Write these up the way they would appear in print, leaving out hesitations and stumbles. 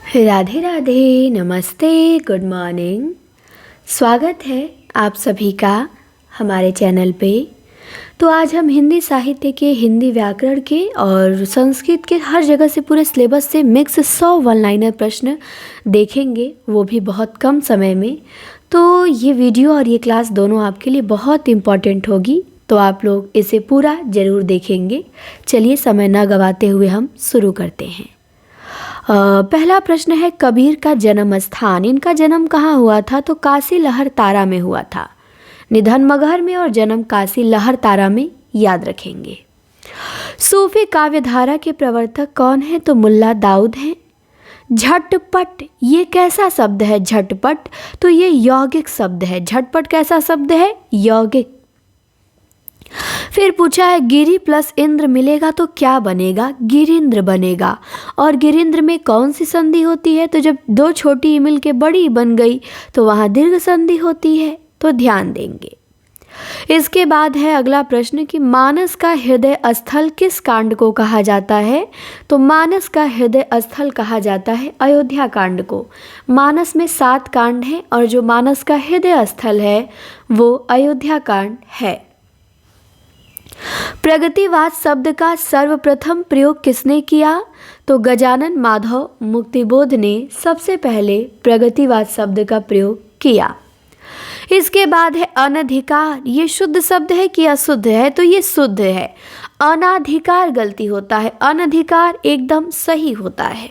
राधे राधे, नमस्ते, good morning. स्वागत है आप सभी का हमारे चैनल पे। तो आज हम हिंदी साहित्य के, हिंदी व्याकरण के और संस्कृत के हर जगह से पूरे सिलेबस से मिक्स 100 वन लाइनर प्रश्न देखेंगे, वो भी बहुत कम समय में। तो ये वीडियो और ये क्लास दोनों आपके लिए बहुत इम्पॉर्टेंट होगी, तो आप लोग इसे पूरा ज़रूर देखेंगे। चलिए समय न गवाते हुए हम शुरू करते हैं। पहला प्रश्न है, कबीर का जन्म स्थान। इनका जन्म कहाँ हुआ था? तो काशी लहर तारा में हुआ था। निधन मगहर में और जन्म काशी लहर तारा में, याद रखेंगे। सूफी काव्यधारा के प्रवर्तक कौन है? तो मुल्ला दाऊद हैं। झटपट, ये कैसा शब्द है? झटपट, तो ये यौगिक शब्द है। झटपट कैसा शब्द है? यौगिक। फिर पूछा है, गिरि प्लस इंद्र मिलेगा तो क्या बनेगा? गिरिंद्र बनेगा। और गिरिंद्र में कौन सी संधि होती है? तो जब दो छोटी मिल के बड़ी बन गई तो वहाँ दीर्घ संधि होती है, तो ध्यान देंगे। इसके बाद है अगला प्रश्न कि मानस का हृदय स्थल किस कांड को कहा जाता है? तो मानस का हृदय स्थल कहा जाता है अयोध्या कांड को। मानस में 7 कांड हैं और जो मानस का हृदय स्थल है वो अयोध्या कांड है। प्रगतिवाद शब्द का सर्वप्रथम प्रयोग किसने किया? तो गजानन माधव मुक्तिबोध ने सबसे पहले प्रगतिवाद शब्द का प्रयोग किया। इसके बाद है अनधिकार। ये शुद्ध शब्द है कि अशुद्ध है? तो ये शुद्ध है। अनाधिकार गलती होता है, अनधिकार एकदम सही होता है।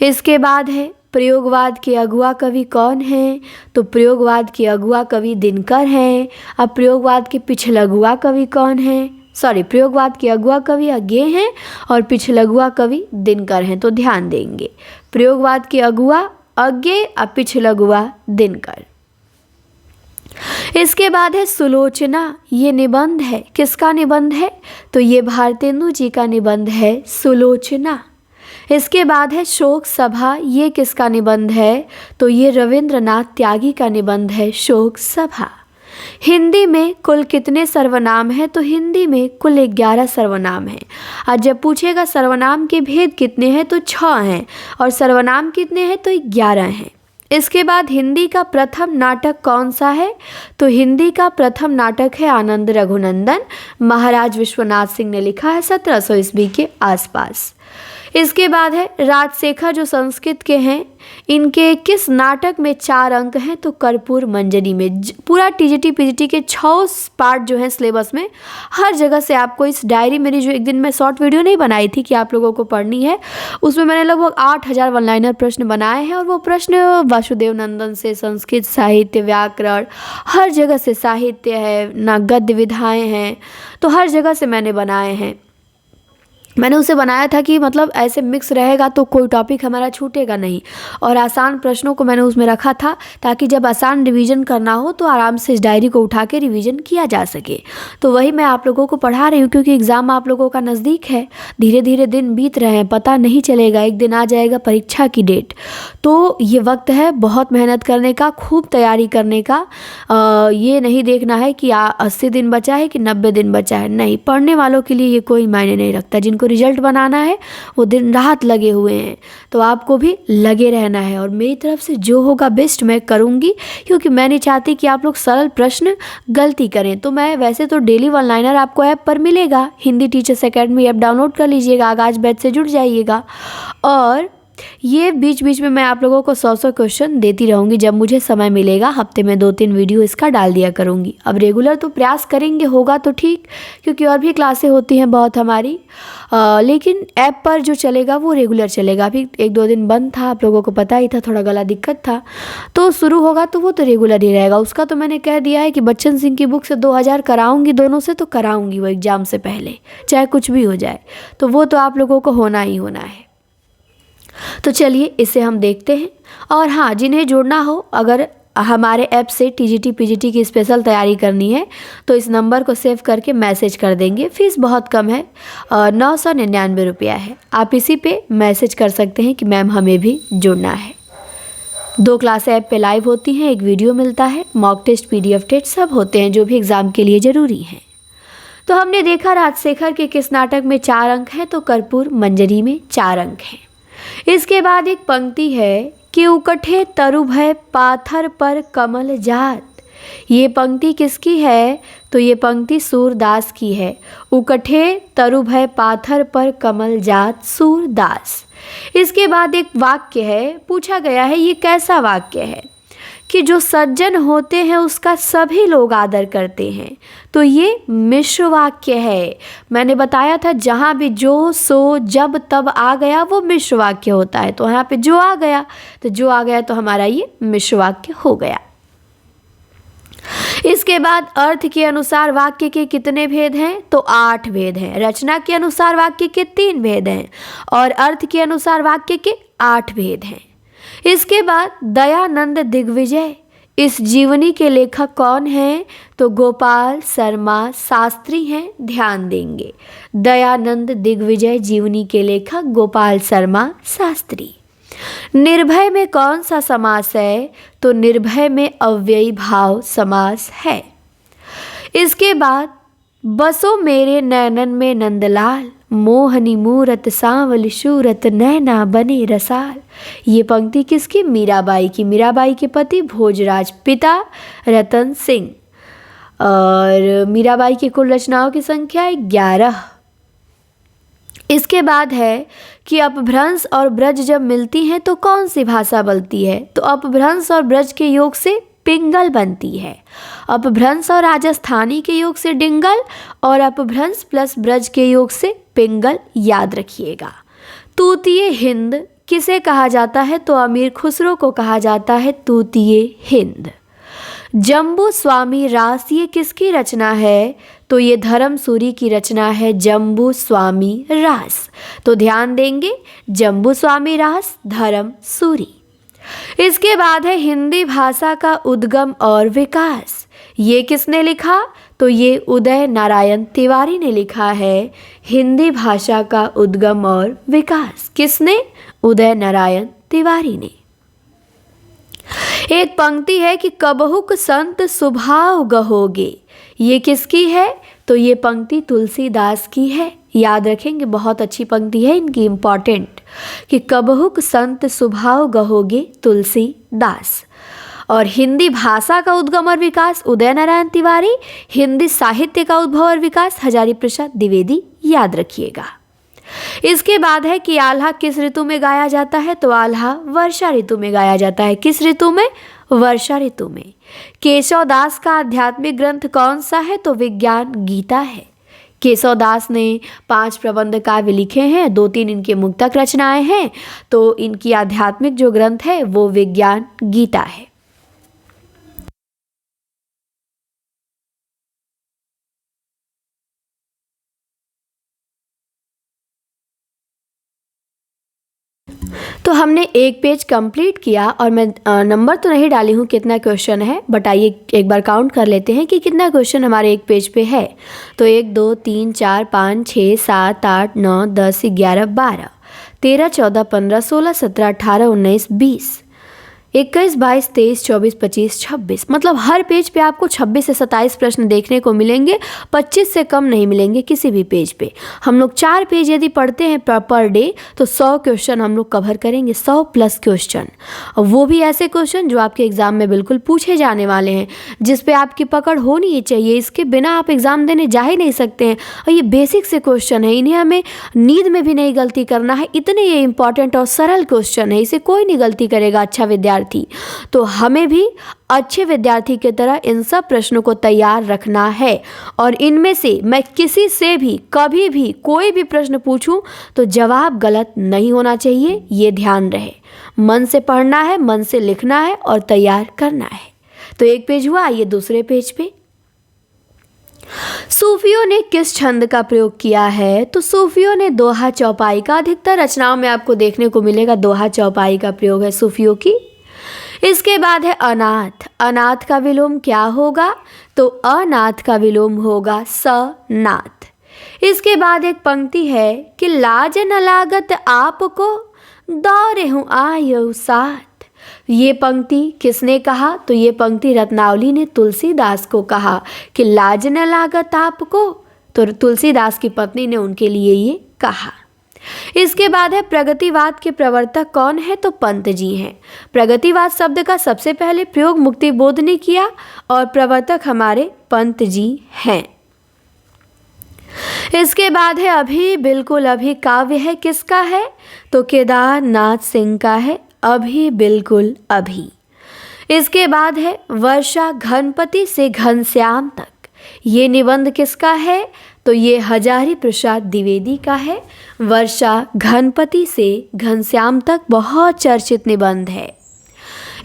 इसके बाद है प्रयोगवाद के अगुआ कवि कौन हैं? तो प्रयोगवाद के अगुआ कवि दिनकर हैं। अब प्रयोगवाद के पिछलगुआ कवि कौन हैं? प्रयोगवाद के अगुआ कवि अज्ञे हैं और पिछलगुआ कवि दिनकर हैं, तो ध्यान देंगे। प्रयोगवाद के अगुआ अज्ञे और पिछलगुआ दिनकर। इसके बाद है सुलोचना। ये निबंध है, किसका निबंध है? तो ये भारतेंदु जी का निबंध है सुलोचना। इसके बाद है शोक सभा। ये किसका निबंध है? तो ये रविंद्रनाथ त्यागी का निबंध है शोक सभा। हिंदी में कुल कितने सर्वनाम हैं? तो हिंदी में कुल 11 सर्वनाम हैं। और जब पूछेगा सर्वनाम के भेद कितने हैं? तो 6 हैं। और सर्वनाम कितने हैं? तो 11 हैं। इसके बाद हिंदी का प्रथम नाटक कौन सा है? तो हिंदी का प्रथम नाटक है आनंद रघुनंदन। महाराज विश्वनाथ सिंह ने लिखा है 1700 ईस्वी के आसपास। इसके बाद है राजशेखर, जो संस्कृत के हैं, इनके किस नाटक में 4 अंक हैं? तो कर्पूर मंजरी में। पूरा टीजीटी पीजीटी के 6 पार्ट जो हैं सिलेबस में, हर जगह से आपको इस डायरी, मेरी जो एक दिन में शॉर्ट वीडियो नहीं बनाई थी कि आप लोगों को पढ़नी है, उसमें मैंने लगभग 8000 वन लाइनर प्रश्न बनाए हैं। और वो प्रश्न वासुदेव नंदन से संस्कृत साहित्य, व्याकरण, हर जगह से साहित्य है ना, गद्य विधाएँ हैं, तो हर जगह से मैंने बनाए हैं। मैंने उसे बनाया था कि मतलब ऐसे मिक्स रहेगा तो कोई टॉपिक हमारा छूटेगा नहीं। और आसान प्रश्नों को मैंने उसमें रखा था ताकि जब आसान रिवीजन करना हो तो आराम से इस डायरी को उठा के रिवीजन किया जा सके। तो वही मैं आप लोगों को पढ़ा रही हूँ, क्योंकि एग्ज़ाम आप लोगों का नज़दीक है। धीरे धीरे दिन बीत रहे हैं, पता नहीं चलेगा, एक दिन आ जाएगा परीक्षा की डेट। तो ये वक्त है बहुत मेहनत करने का, खूब तैयारी करने का। ये नहीं देखना है कि 80 दिन बचा है कि 90 दिन बचा है। नहीं, पढ़ने वालों के लिए ये कोई मायने नहीं रखता। जिनको रिजल्ट बनाना है वो दिन रात लगे हुए हैं, तो आपको भी लगे रहना है। और मेरी तरफ से जो होगा बेस्ट मैं करूँगी, क्योंकि मैं नहीं चाहती कि आप लोग सरल प्रश्न गलती करें। तो मैं वैसे तो डेली वन लाइनर आपको ऐप पर मिलेगा, Hindi teachers academy app download कर लीजिएगा, आगाज बैच से जुड़ जाइएगा। और ये बीच बीच में मैं आप लोगों को 100 क्वेश्चन देती रहूँगी जब मुझे समय मिलेगा। हफ्ते में 2-3 वीडियो इसका डाल दिया करूँगी। अब रेगुलर तो प्रयास करेंगे, होगा तो ठीक, क्योंकि और भी क्लासें होती हैं बहुत हमारी। लेकिन ऐप पर जो चलेगा वो रेगुलर चलेगा। अभी 1-2 दिन बंद था, आप लोगों को पता ही था, थोड़ा गला दिक्कत था। तो शुरू होगा तो वो तो रेगुलर ही रहेगा। उसका तो मैंने कह दिया है कि बच्चन सिंह की बुक से 2000 कराऊँगी, दोनों से तो कराऊँगी वो एग्ज़ाम से पहले, चाहे कुछ भी हो जाए। तो वो तो आप लोगों को होना ही होना है। तो चलिए इसे हम देखते हैं। और हाँ, जिन्हें जुड़ना हो, अगर हमारे ऐप से टीजीटी पीजीटी की स्पेशल तैयारी करनी है तो इस नंबर को सेव करके मैसेज कर देंगे। फ़ीस बहुत कम है, 999 रुपया है। आप इसी पे मैसेज कर सकते हैं कि मैम हमें भी जुड़ना है। 2 क्लासें ऐप पे लाइव होती हैं, एक वीडियो मिलता है, मॉक टेस्ट, PDF टेस्ट सब होते हैं जो भी एग्ज़ाम के लिए ज़रूरी हैं। तो हमने देखा राजशेखर के किस नाटक में 4 अंक हैं? तो कर्पूर मंजरी में 4 अंक हैं। इसके बाद एक पंक्ति है कि उकठे तरु भय पाथर पर कमल जात। ये पंक्ति किसकी है? तो ये पंक्ति सूरदास की है। उकठे तरु भय पाथर पर कमल जात, सूरदास। इसके बाद एक वाक्य है, पूछा गया है ये कैसा वाक्य है कि जो सज्जन होते हैं उसका सभी लोग आदर करते हैं। तो ये मिश्र वाक्य है। मैंने बताया था जहाँ भी जो, सो, जब, तब आ गया वो मिश्र वाक्य होता है। तो यहाँ पे जो आ गया, तो जो आ गया तो हमारा ये मिश्र वाक्य हो गया। इसके बाद अर्थ के अनुसार वाक्य के कितने भेद हैं? तो 8 भेद हैं। रचना के अनुसार वाक्य के 3 भेद हैं और अर्थ के अनुसार वाक्य के 8 भेद हैं। इसके बाद दयानंद दिग्विजय, इस जीवनी के लेखक कौन हैं? तो गोपाल शर्मा शास्त्री हैं। ध्यान देंगे, दयानंद दिग्विजय जीवनी के लेखक गोपाल शर्मा शास्त्री। निर्भय में कौन सा समास है? तो निर्भय में अव्ययी भाव समास है। इसके बाद बसो मेरे नैनन में नंदलाल, मोहनी मूरत सांवल शूरत नैना बने रसाल। ये पंक्ति किसकी? मीराबाई की। मीराबाई के पति भोजराज, पिता रतन सिंह। और मीराबाई की कुल रचनाओं की संख्या 11। इसके बाद है कि अपभ्रंश और ब्रज जब मिलती हैं तो कौन सी भाषा बनती है? तो अपभ्रंश और ब्रज के योग से पिंगल बनती है। अपभ्रंश और राजस्थानी के योग से डिंगल और अपभ्रंश प्लस ब्रज के योग से पिंगल, याद रखिएगा। तूतीय हिंद किसे कहा जाता है? तो अमीर खुसरो को कहा जाता है तूतीय हिंद। जम्बू स्वामी रास, ये किसकी रचना है? तो ये धर्मसूरी की रचना है, जम्बू स्वामी रास। तो ध्यान देंगे, जम्बू स्वामी रास, धर्मसूरी। इसके बाद है हिंदी भाषा का उद्गम और विकास। ये किसने लिखा? तो ये उदय नारायण तिवारी ने लिखा है। हिंदी भाषा का उद्गम और विकास किसने? उदय नारायण तिवारी ने। एक पंक्ति है कि कबहुक संत स्वभाव गहोगे, ये किसकी है? तो ये पंक्ति तुलसीदास की है। याद रखेंगे, बहुत अच्छी पंक्ति है इनकी, इम्पॉर्टेंट, कि कबहुक संत स्वभाव गहोगे, तुलसीदास। और हिंदी भाषा का उद्गम और विकास उदय नारायण तिवारी, हिंदी साहित्य का उद्भव और विकास हजारी प्रसाद द्विवेदी, याद रखिएगा। इसके बाद है कि आल्हा किस ऋतु में गाया जाता है? तो आल्हा वर्षा ऋतु में गाया जाता है। किस ऋतु में? वर्षा ऋतु में। केशव दास का आध्यात्मिक ग्रंथ कौन सा है? तो विज्ञान गीता है। केशव दास ने 5 प्रबंध काव्य लिखे हैं, 2-3 इनके मुक्तक रचनाएं हैं। तो इनकी आध्यात्मिक जो ग्रंथ है वो विज्ञान गीता है। तो हमने एक पेज कंप्लीट किया और मैं नंबर तो नहीं डाली हूँ कितना क्वेश्चन है, बट आइए एक बार काउंट कर लेते हैं कि कितना क्वेश्चन हमारे एक पेज पे है। तो 1 2 3 4 5 6 7 8 9 10 11 12 13 14 15 16 17 18 19 20 21 22 23 24 25 26, मतलब हर पेज पे आपको 26 से 27 प्रश्न देखने को मिलेंगे। 25 से कम नहीं मिलेंगे किसी भी पेज पे। हम लोग 4 पेज यदि पढ़ते हैं पर डे तो 100 क्वेश्चन हम लोग कवर करेंगे, 100 प्लस क्वेश्चन, और वो भी ऐसे क्वेश्चन जो आपके एग्जाम में बिल्कुल पूछे जाने वाले हैं, जिस पे आपकी पकड़ होनी ही चाहिए। इसके बिना आप एग्जाम देने जा ही नहीं सकते हैं। और ये बेसिक से क्वेश्चन है, इन्हें हमें नींद में भी नहीं गलती करना है, इतने ये इंपॉर्टेंट और सरल क्वेश्चन है, इसे कोई नहीं गलती करेगा अच्छा विद्यार्थी। तो हमें भी अच्छे विद्यार्थी की तरह इन सब प्रश्नों को तैयार रखना है। और इनमें से मैं किसी से भी कभी भी कोई भी प्रश्न पूछूं तो जवाब गलत नहीं होना चाहिए, ये ध्यान रहे। मन से पढ़ना है, मन से लिखना है और तैयार करना है। तो एक पेज हुआ, आइए दूसरे पेज पे। सूफियों ने किस छंद का प्रयोग किया है? तो सूफियों ने दोहा चौपाई का, अधिकतर रचनाओं में आपको देखने को मिलेगा दोहा चौपाई का प्रयोग है सूफियों की। इसके बाद है अनाथ। अनाथ का विलोम क्या होगा? तो अनाथ का विलोम होगा सनाथ। इसके बाद एक पंक्ति है कि लाज न लागत आपको, दौरे हूँ आयु साथ। ये पंक्ति किसने कहा? तो ये पंक्ति रत्नावली ने तुलसीदास को कहा कि लाज न लागत आपको, तो तुलसीदास की पत्नी ने उनके लिए ये कहा। इसके बाद है प्रगतिवाद के प्रवर्तक कौन है, तो पंत जी हैं। प्रगतिवाद शब्द का सबसे पहले प्रयोग मुक्ति बोध ने किया और प्रवर्तक हमारे पंत जी हैं। इसके बाद है अभी बिल्कुल अभी काव्य है, किसका है, तो केदारनाथ सिंह का है, अभी बिल्कुल अभी। इसके बाद है वर्षा घनपति से घनश्याम तक, ये निबंध किसका है, तो ये हजारी प्रसाद द्विवेदी का है। वर्षा घनपति से घनश्याम तक बहुत चर्चित निबंध है।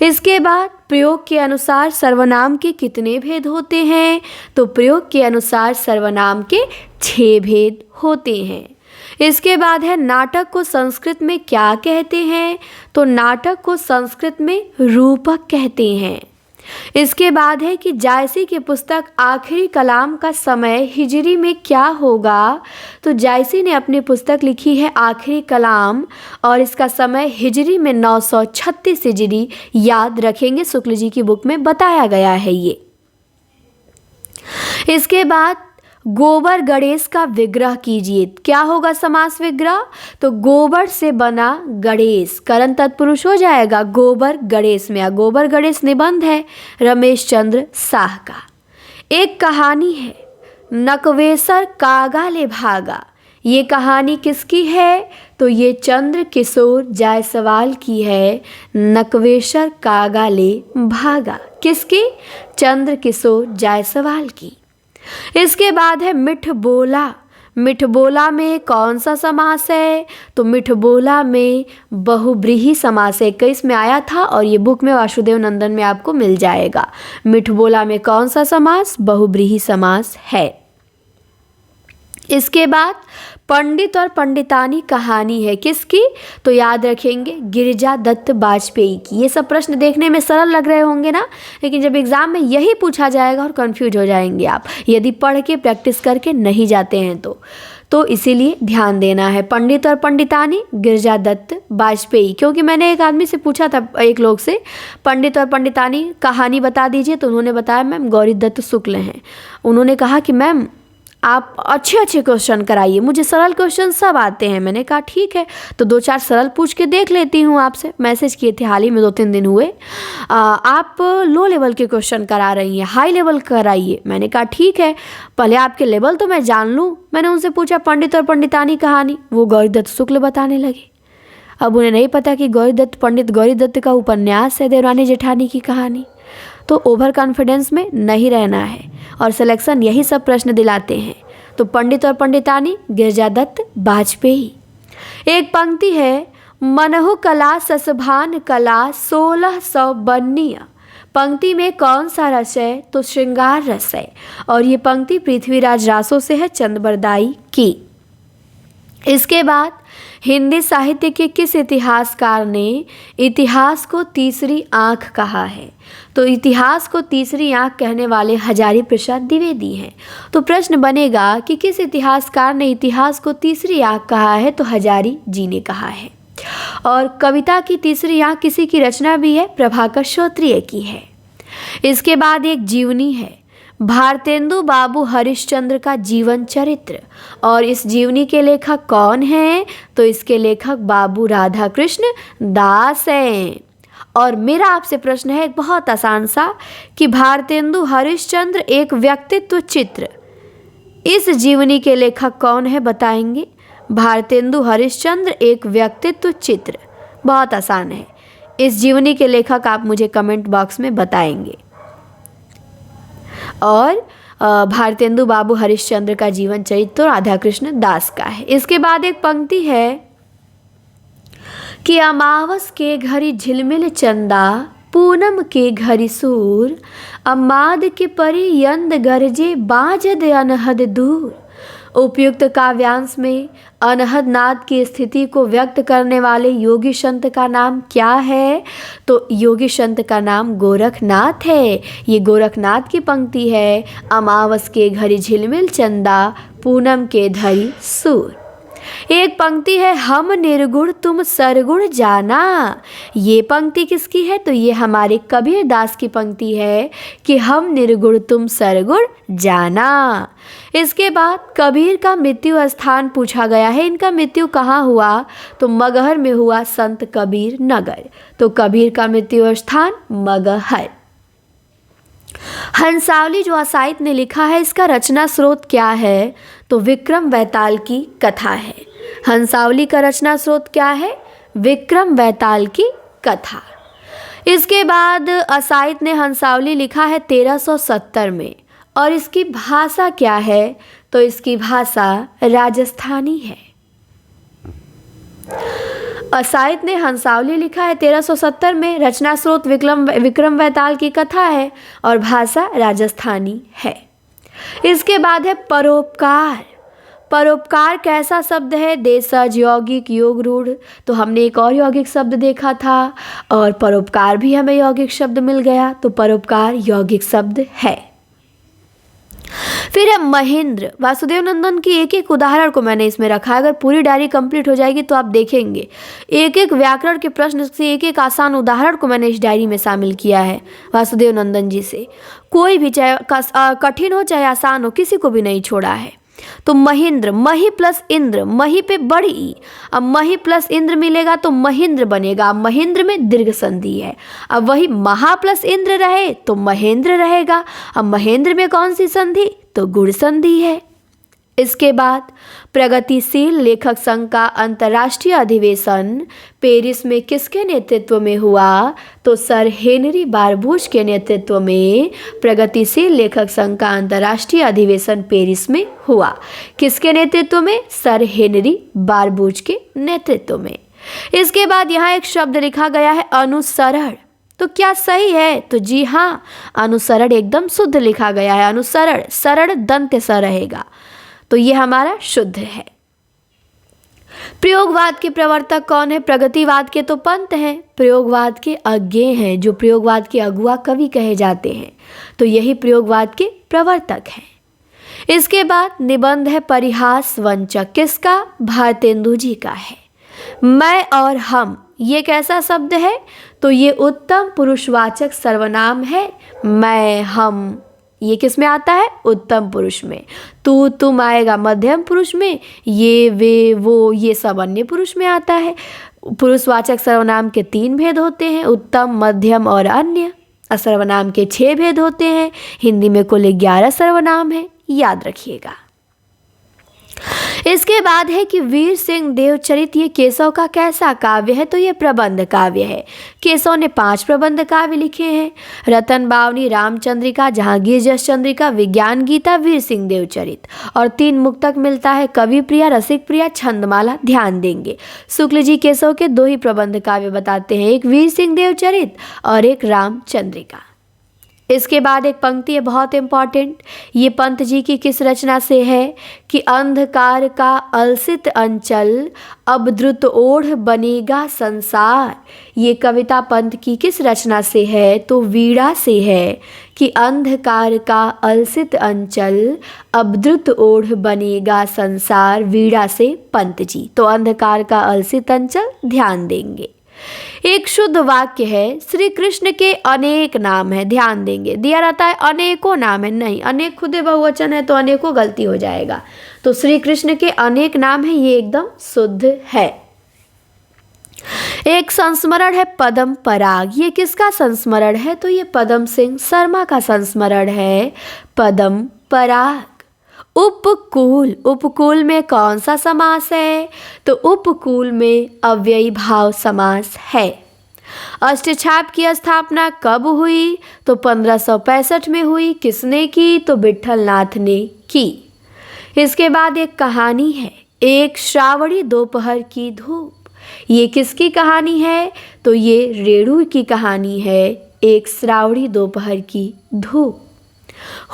इसके बाद प्रयोग के अनुसार सर्वनाम के कितने भेद होते हैं, तो प्रयोग के अनुसार सर्वनाम के 6 भेद होते हैं। इसके बाद है नाटक को संस्कृत में क्या कहते हैं, तो नाटक को संस्कृत में रूपक कहते हैं। इसके बाद है कि जायसी की पुस्तक आखिरी कलाम का समय हिजरी में क्या होगा, तो जायसी ने अपनी पुस्तक लिखी है आखिरी कलाम और इसका समय हिजरी में 936 हिजरी, याद रखेंगे शुक्ल जी की बुक में बताया गया है ये। इसके बाद गोबर गणेश का विग्रह कीजिए, क्या होगा समास विग्रह, तो गोबर से बना गणेश, करण तत्पुरुष हो जाएगा गोबर गणेश में। गोबर गणेश निबंध है रमेश चंद्र शाह का। एक कहानी है नकवेसर कागा ले भागा, ये कहानी किसकी है, तो ये चंद्र किशोर जायसवाल की है। नकवेसर कागा ले भागा किसकी, चंद्र किशोर जायसवाल की। इसके बाद है मिठ बोला, मिठ बोला में कौन सा समास है, तो मिठ बोला में बहुब्रीहि समास है, 21 में आया था और ये बुक में वासुदेव नंदन में आपको मिल जाएगा। मिठ बोला में कौन सा समास, बहुब्रीहि समास है। इसके बाद पंडित और पंडितानी कहानी है किसकी, तो याद रखेंगे गिरिजा दत्त बाजपेयी की। ये सब प्रश्न देखने में सरल लग रहे होंगे ना, लेकिन जब एग्जाम में यही पूछा जाएगा और कंफ्यूज हो जाएंगे आप यदि पढ़ के प्रैक्टिस करके नहीं जाते हैं तो इसीलिए ध्यान देना है। पंडित और पंडितानी गिरिजा दत्त बाजपेयी, क्योंकि मैंने एक आदमी से पूछा था, एक लोग से, पंडित और पंडितानी कहानी बता दीजिए, तो उन्होंने बताया मैम गौरी दत्त शुक्ल हैं। उन्होंने कहा कि मैम आप अच्छे क्वेश्चन कराइए, मुझे सरल क्वेश्चन सब आते हैं। मैंने कहा ठीक है, तो 2-4 सरल पूछ के देख लेती हूँ आपसे। मैसेज किए थे हाल ही में 2-3 दिन हुए, आप लो लेवल के क्वेश्चन करा रही हैं, हाई लेवल कराइए। मैंने कहा ठीक है, पहले आपके लेवल तो मैं जान लूँ। मैंने उनसे पूछा पंडित और पंडितानी कहानी, वो गौरी दत्त शुक्ल बताने लगे। अब उन्हें नहीं पता कि पंडित गौरी दत्त का उपन्यास है देवरानी जेठानी की कहानी। तो ओवर कॉन्फिडेंस में नहीं रहना है और सिलेक्शन यही सब प्रश्न दिलाते हैं। तो पंडित और पंडितानी गिरिजा दत्त बाजपेयी। एक पंक्ति है मनहु कला ससभान कला 1600 बन्निय, पंक्ति में कौन सा रस है, तो श्रृंगार रस है और ये पंक्ति पृथ्वीराज रासो से है, चंदबरदाई की। इसके बाद हिंदी साहित्य के किस इतिहासकार ने इतिहास को तीसरी आंख कहा है, तो इतिहास को तीसरी आंख कहने वाले हजारी प्रसाद द्विवेदी हैं। तो प्रश्न बनेगा कि किस इतिहासकार ने इतिहास को तीसरी आंख कहा है, तो हजारी जी ने कहा है। और कविता की तीसरी आंख किसी की रचना भी है, प्रभाकर श्रोत्रिय की है। इसके बाद एक जीवनी है भारतेंदु बाबू हरिश्चंद्र का जीवन चरित्र, और इस जीवनी के लेखक कौन हैं, तो इसके लेखक बाबू राधा कृष्ण दास हैं। और मेरा आपसे प्रश्न है एक बहुत आसान सा कि भारतेंदु हरिश्चंद्र एक व्यक्तित्व चित्र, इस जीवनी के लेखक कौन है बताएंगे। भारतेंदु हरिश्चंद्र एक व्यक्तित्व चित्र, बहुत आसान है। इस जीवनी के लेखक आप मुझे कमेंट बॉक्स में बताएंगे। और भारतेंदु बाबू हरिश्चंद्र का जीवन चरित्र राधा कृष्ण दास का है। इसके बाद एक पंक्ति है कि अमावस के घड़ी झिलमिल चंदा, पूनम के घड़ी सूर, अमाद के परी यंद गरजे बाजद अनहद दूर। उपयुक्त काव्यांश में अनहद नाद की स्थिति को व्यक्त करने वाले योगी संत का नाम क्या है, तो योगी संत का नाम गोरखनाथ है। ये गोरखनाथ की पंक्ति है, अमावस के घड़ी झिलमिल चंदा, पूनम के धरी सूर। एक पंक्ति है हम निर्गुण तुम सरगुण जाना। ये पंक्ति किसकी है? तो ये हमारे कबीर दास की पंक्ति है कि हम निर्गुण तुम सरगुण जाना। इसके बाद कबीर का मृत्यु स्थान पूछा गया है। इनका मृत्यु कहाँ हुआ? तो मगहर में हुआ, संत कबीर नगर। तो कबीर का मृत्यु स्थान मगहर। हंसावली जो असाइद ने लिखा है, इसका रचना स्रोत क्या है? तो विक्रम बैताल की कथा है। हंसावली का रचना स्रोत क्या है? विक्रम बैताल की कथा। इसके बाद असाइद ने हंसावली लिखा है 1370 में, और इसकी भाषा क्या है? तो इसकी भाषा राजस्थानी है। असाइद ने हंसावली लिखा है 1370 में, रचना स्रोत विक्रम बैताल की कथा है और भाषा राजस्थानी है। इसके बाद है परोपकार। परोपकार कैसा शब्द है? देशज, यौगिक, योग रूढ़। तो हमने एक और यौगिक शब्द देखा था और परोपकार भी हमें यौगिक शब्द मिल गया। तो परोपकार यौगिक शब्द है। फिर है महेंद्र। वासुदेव नंदन की एक एक उदाहरण को मैंने इसमें रखा है। अगर पूरी डायरी कंप्लीट हो जाएगी तो आप देखेंगे एक एक व्याकरण के प्रश्न से एक एक आसान उदाहरण को मैंने इस डायरी में शामिल किया है वासुदेव नंदन जी से। कोई भी, चाहे कठिन हो चाहे आसान हो, किसी को भी नहीं छोड़ा है। तो महेंद्र, मही प्लस इंद्र, मही पे बड़ी ई, अब मही प्लस इंद्र मिलेगा तो महेंद्र बनेगा। अब महेंद्र में दीर्घ संधि है। अब वही महा प्लस इंद्र रहे तो महेंद्र रहेगा। अब महेंद्र में कौन सी संधि? तो गुण संधि है। इसके बाद प्रगतिशील लेखक संघ का अंतर्राष्ट्रीय अधिवेशन पेरिस में किसके नेतृत्व में हुआ? तो सर हेनरी बारबूज के नेतृत्व में प्रगतिशील लेखक संघ का अंतर्राष्ट्रीय अधिवेशन पेरिस में हुआ। किसके नेतृत्व में? सर हेनरी बारबूज के नेतृत्व में। इसके बाद यहाँ एक शब्द लिखा गया है अनुसरण। तो क्या सही है? तो जी हाँ, अनुसरण एकदम शुद्ध लिखा गया है। अनुसरण, सरण दंत स रहेगा, तो ये हमारा शुद्ध है। प्रयोगवाद के प्रवर्तक कौन है? प्रगतिवाद के तो पंत हैं, प्रयोगवाद के अज्ञे हैं, जो प्रयोगवाद के अगुआ कवि कहे जाते हैं। तो यही प्रयोगवाद के प्रवर्तक हैं। इसके बाद निबंध है परिहास वंचक। किसका? भारतेंदु जी का है। मैं और हम, ये कैसा शब्द है? तो ये उत्तम पुरुषवाचक सर्वनाम है। मैं, हम, ये किस में आता है? उत्तम पुरुष में। तू, तुम आएगा मध्यम पुरुष में। ये, वे, वो, ये सब अन्य पुरुष में आता है। पुरुषवाचक सर्वनाम के 3 भेद होते हैं, उत्तम, मध्यम और अन्य। सर्वनाम के 6 भेद होते हैं। हिंदी में कुल 11 सर्वनाम है, याद रखिएगा। इसके बाद है कि वीर सिंह देवचरित ये केशव का कैसा काव्य है? तो ये प्रबंध काव्य है। केशव ने 5 प्रबंध काव्य लिखे हैं। रतन बावनी, रामचंद्रिका, जहांगीर जस चंद्रिका, विज्ञान गीता, वीर सिंह देवचरित, और 3 मुक्तक मिलता है, कवि प्रिया, रसिक प्रिया, छंदमाला। ध्यान देंगे, शुक्ल जी केशव के 2 ही प्रबंध काव्य बताते हैं, एक वीर सिंह देवचरित और एक रामचंद्रिका। इसके बाद एक पंक्ति है बहुत इंपॉर्टेंट। ये पंत जी की किस रचना से है? कि अंधकार का अलसित अंचल अब द्रुत ओढ़ बनेगा संसार। ये कविता पंत की किस रचना से है? तो वीणा से है। कि अंधकार का अलसित अंचल अब द्रुत ओढ़ बनेगा संसार, वीणा से पंत जी। तो अंधकार का अलसित अंचल, ध्यान देंगे। एक शुद्ध वाक्य है, श्री कृष्ण के अनेक नाम है। ध्यान देंगे, दिया रहता है अनेकों नाम है, नहीं, अनेक खुदे बहुवचन है तो अनेकों गलती हो जाएगा। तो श्री कृष्ण के अनेक नाम है, ये एकदम शुद्ध है। एक संस्मरण है पदम पराग। ये किसका संस्मरण है? तो ये पदम सिंह शर्मा का संस्मरण है, पदम पराग। उपकूल, उपकूल में कौन सा समास है? तो उपकूल में अव्ययी भाव समास है। अष्टछाप की स्थापना कब हुई? तो 1565 में हुई। किसने की? तो विट्ठलनाथ ने की। इसके बाद एक कहानी है, एक श्रावणी दोपहर की धूप। ये किसकी कहानी है? तो ये रेणु की कहानी है, एक श्रावणी दोपहर की धूप।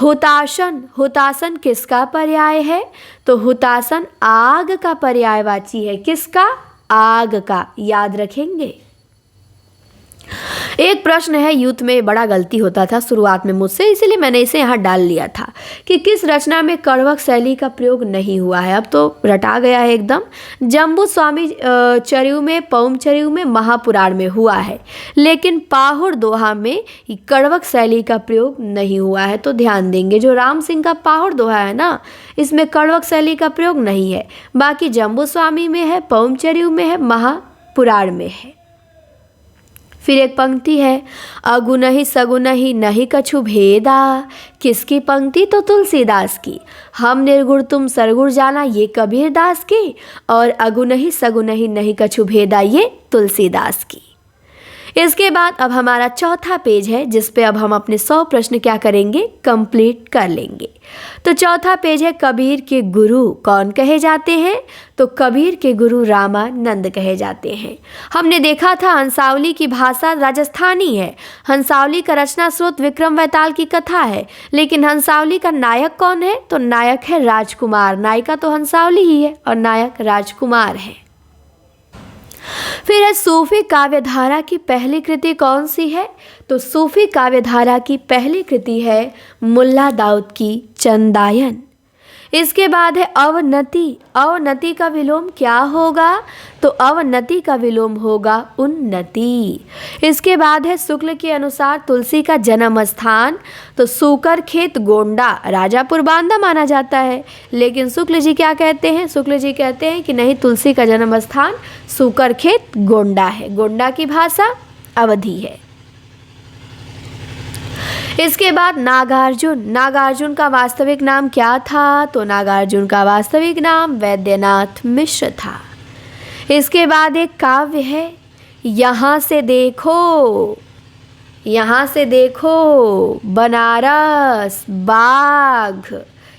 हुताशन, हुतासन किसका पर्याय है? तो हुतासन आग का पर्यायवाची है। किसका? आग का, याद रखेंगे। एक प्रश्न है, यूथ में बड़ा गलती होता था शुरुआत में मुझसे, इसीलिए मैंने इसे यहाँ डाल लिया था कि किस रचना में कड़वक शैली का प्रयोग नहीं हुआ है। अब तो रटा गया है एकदम। जम्बू स्वामी चरिऊ में, पौम चरिऊ में, महापुराण में हुआ है, लेकिन पाहुड़ दोहा में कड़वक शैली का प्रयोग नहीं हुआ है। तो ध्यान देंगे, जो राम सिंह का पाहुड़ दोहा है ना, इसमें कड़वक शैली का प्रयोग नहीं है। बाकी जम्बू स्वामी में है, पौम चरिऊ में है, महापुराण में है। फिर एक पंक्ति है, अगुनहि सगुनहि नहीं कछु भेदा। किसकी पंक्ति? तो तुलसीदास की। हम निर्गुण तुम सरगुण जाना, ये कबीर दास की। और अगुनहि सगुनहि नहीं कछु भेदा, ये तुलसीदास की। इसके बाद अब हमारा चौथा पेज है, जिस पे अब हम अपने 100 प्रश्न क्या करेंगे, कंप्लीट कर लेंगे। तो चौथा पेज है, कबीर के गुरु कौन कहे जाते हैं? तो कबीर के गुरु रामानंद कहे जाते हैं। हमने देखा था हंसावली की भाषा राजस्थानी है, हंसावली का रचना स्रोत विक्रम बेताल की कथा है, लेकिन हंसावली का नायक कौन है? तो नायक है राजकुमार। नायिका तो हंसावली ही है और नायक राजकुमार है। फिर है, सूफी काव्यधारा की पहली कृति कौन सी है? तो सूफी काव्यधारा की पहली कृति है मुल्ला दाऊद की चंदायन। इसके बाद है अवनति। अवनति का विलोम क्या होगा? तो अवनति का विलोम होगा उन्नति। इसके बाद है, शुक्ल के अनुसार तुलसी का जन्म स्थान। तो सूकर खेत गोंडा राजापुर बांदा माना जाता है, लेकिन शुक्ल जी क्या कहते हैं? शुक्ल जी कहते हैं कि नहीं, तुलसी का जन्म स्थान सूकर खेत गोंडा है। गोंडा की भाषा अवधी है। इसके बाद नागार्जुन। नागार्जुन का वास्तविक नाम क्या था? तो नागार्जुन का वास्तविक नाम वैद्यनाथ मिश्र था। इसके बाद एक काव्य है, यहाँ से देखो, यहाँ से देखो, बनारस, बाघ,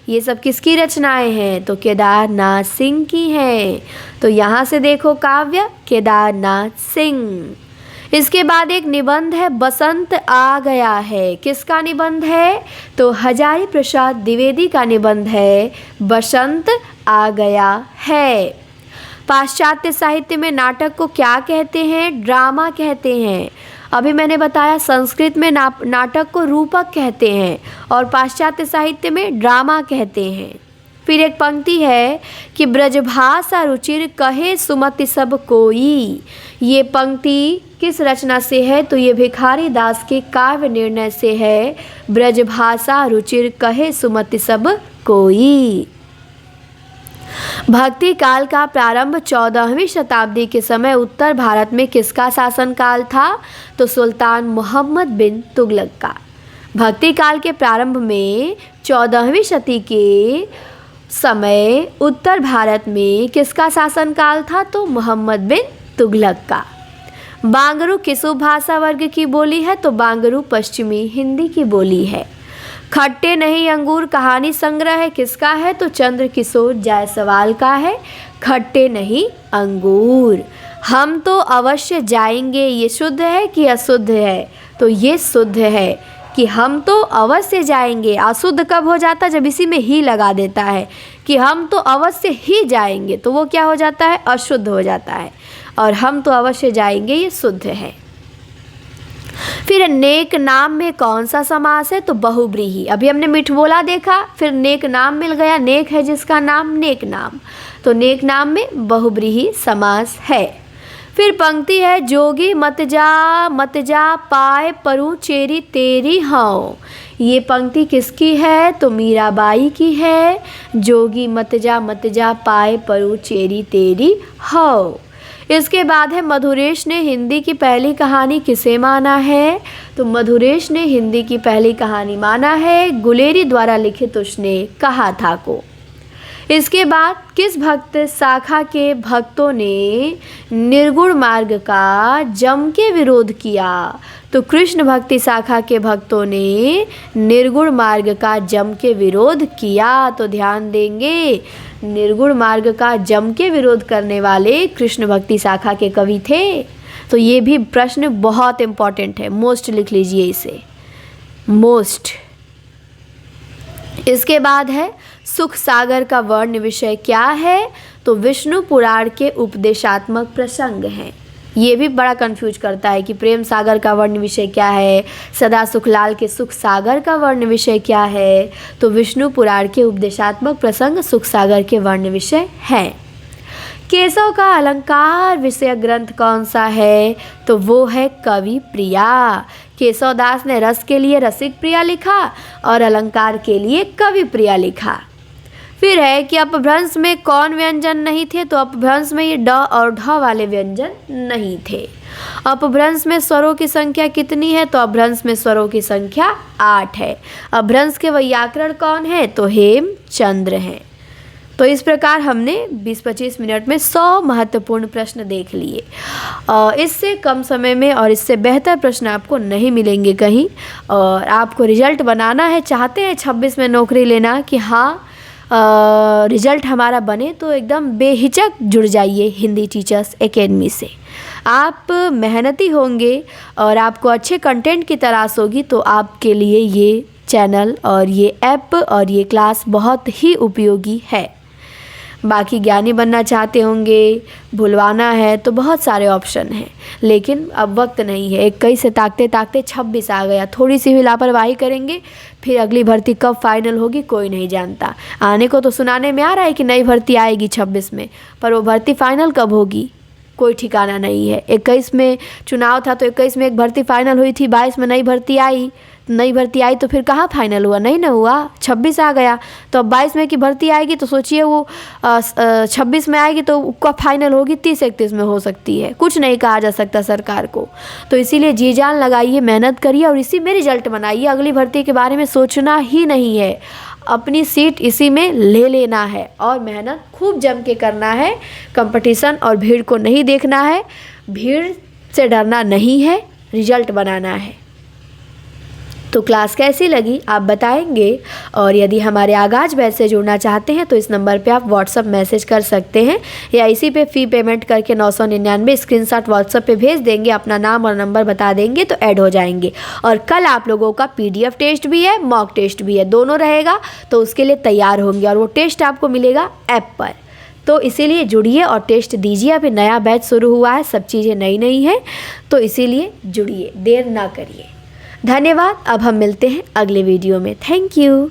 ये सब किसकी रचनाएं हैं? तो केदारनाथ सिंह की हैं। तो यहाँ से देखो काव्य केदारनाथ सिंह। इसके बाद एक निबंध है, बसंत आ गया है। किसका निबंध है? तो हजारी प्रसाद द्विवेदी का निबंध है, बसंत आ गया है। पाश्चात्य साहित्य में नाटक को क्या कहते हैं? ड्रामा कहते हैं। अभी मैंने बताया संस्कृत में नाटक को रूपक कहते हैं और पाश्चात्य साहित्य में ड्रामा कहते हैं। फिर एक पंक्ति है कि ब्रजभाषा रुचिर कहे सुमति सब कोई। ये पंक्ति किस रचना से है? तो ये भिखारी दास के काव्य निर्णय से है, ब्रजभाषा रुचिर कहे सुमति सब कोई। भक्ति काल का प्रारंभ 14वीं शताब्दी के समय उत्तर भारत में किसका शासनकाल था? तो सुल्तान मोहम्मद बिन तुगलक का। भक्ति काल के प्रारंभ में 14वीं शती के समय उत्तर भारत में किसका शासनकाल था? तो मोहम्मद बिन तुगलक का। बांगरू किस भाषा वर्ग की बोली है? तो बांगरू पश्चिमी हिंदी की बोली है। खट्टे नहीं अंगूर कहानी संग्रह किसका है? तो चंद्र किशोर जायसवाल का है, खट्टे नहीं अंगूर। हम तो अवश्य जाएंगे, ये शुद्ध है कि अशुद्ध है? तो ये शुद्ध है कि हम तो अवश्य जाएंगे। अशुद्ध कब हो जाता? जब इसी में ही लगा देता है कि हम तो अवश्य ही जाएंगे, तो वो क्या हो जाता है? अशुद्ध हो जाता है। और हम तो अवश्य जाएंगे, ये शुद्ध है। फिर नेक नाम में कौन सा समास है? तो बहुब्रीहि। अभी हमने मिठबोला देखा, फिर नेक नाम मिल गया। नेक है जिसका नाम, नेक नाम। तो नेक नाम में बहुब्रीहि समास है। फिर पंक्ति है, जोगी मत जा पाए परु चेरी तेरी हाँ। ये पंक्ति किसकी है? तो मीराबाई की है। जोगी मत जा पाए परु चेरी तेरी हाँ। इसके बाद है, मधुरेश ने हिंदी की पहली कहानी किसे माना है? तो मधुरेश ने हिंदी की पहली कहानी माना है गुलेरी द्वारा लिखित उसने कहा था को। इसके बाद किस भक्त शाखा के भक्तों ने निर्गुण मार्ग का जम के विरोध किया? तो कृष्ण भक्ति शाखा के भक्तों ने निर्गुण मार्ग का जम के विरोध किया। तो ध्यान देंगे, निर्गुण मार्ग का जम के विरोध करने वाले कृष्ण भक्ति शाखा के कवि थे। तो ये भी प्रश्न बहुत इम्पॉर्टेंट है, मोस्ट लिख लीजिए इसे, मोस्ट। इसके बाद है, सुख सागर का वर्ण विषय क्या है? तो विष्णु पुराण के उपदेशात्मक प्रसंग हैं। ये भी बड़ा कंफ्यूज करता है कि प्रेम सागर का वर्ण विषय क्या है, सदा सुखलाल के सुख सागर का वर्ण विषय क्या है। तो विष्णु पुराण के उपदेशात्मक प्रसंग सुख सागर के वर्ण विषय हैं। केशव का अलंकार विषय ग्रंथ कौन सा है, तो वो है कवि प्रिया। केशव दास ने रस के लिए रसिक प्रिया लिखा और अलंकार के लिए कवि प्रिया लिखा। फिर है कि अपभ्रंश में कौन व्यंजन नहीं थे, तो अपभ्रंश में ये ड और ढ वाले व्यंजन नहीं थे। अपभ्रंश में स्वरों की संख्या कितनी है, तो अपभ्रंश में स्वरों की संख्या 8 है। अपभ्रंश के व्याकरण कौन है, तो हेमचंद्र हैं। तो इस प्रकार हमने 20-25 मिनट में 100 महत्वपूर्ण प्रश्न देख लिए। इससे कम समय में और इससे बेहतर प्रश्न आपको नहीं मिलेंगे कहीं। और आपको रिजल्ट बनाना है, चाहते हैं 26 में नौकरी लेना कि हाँ रिजल्ट हमारा बने, तो एकदम बेहिचक जुड़ जाइए हिंदी टीचर्स एकेडमी से। आप मेहनती होंगे और आपको अच्छे कंटेंट की तलाश होगी, तो आपके लिए ये चैनल और ये ऐप और ये क्लास बहुत ही उपयोगी है। बाकी ज्ञानी बनना चाहते होंगे, भुलवाना है, तो बहुत सारे ऑप्शन हैं, लेकिन अब वक्त नहीं है। 21 से ताकते ताकते 26 आ गया। थोड़ी सी भी लापरवाही करेंगे, फिर अगली भर्ती कब फाइनल होगी कोई नहीं जानता। आने को तो सुनाने में आ रहा है कि नई भर्ती आएगी 26 में, पर वो भर्ती फाइनल कब होगी कोई ठिकाना नहीं है। 21 में चुनाव था तो 21 में एक भर्ती फाइनल हुई थी, 22 में नई भर्ती आई तो फिर कहाँ फाइनल हुआ, नहीं ना हुआ, 26 आ गया। तो अब 22 में की भर्ती आएगी तो सोचिए वो 26 में आएगी तो कब फाइनल होगी, 30-31 में हो सकती है। कुछ नहीं कहा जा सकता सरकार को। तो इसीलिए जी जान लगाइए, मेहनत करिए और इसी में रिजल्ट बनाइए। अगली भर्ती के बारे में सोचना ही नहीं है, अपनी सीट इसी में ले लेना है और मेहनत खूब जम के करना है। कंपटीशन और भीड़ को नहीं देखना है, भीड़ से डरना नहीं है, रिजल्ट बनाना है। तो क्लास कैसी लगी आप बताएंगे। और यदि हमारे आगाज बैच से जुड़ना चाहते हैं तो इस नंबर पे आप व्हाट्सअप मैसेज कर सकते हैं, या इसी पे फ़ी पेमेंट करके 999 स्क्रीनशॉट व्हाट्सअप पे भेज देंगे, अपना नाम और नंबर बता देंगे तो ऐड हो जाएंगे। और कल आप लोगों का PDF टेस्ट भी है, मॉक टेस्ट भी है, दोनों रहेगा, तो उसके लिए तैयार होंगे। और वो टेस्ट आपको मिलेगा ऐप पर, तो इसीलिए जुड़िए और टेस्ट दीजिए। अभी नया बैच शुरू हुआ है, सब चीज़ें नई नई हैं, तो इसीलिए जुड़िए, देर ना करिए। धन्यवाद। अब हम मिलते हैं अगले वीडियो में। Thank you.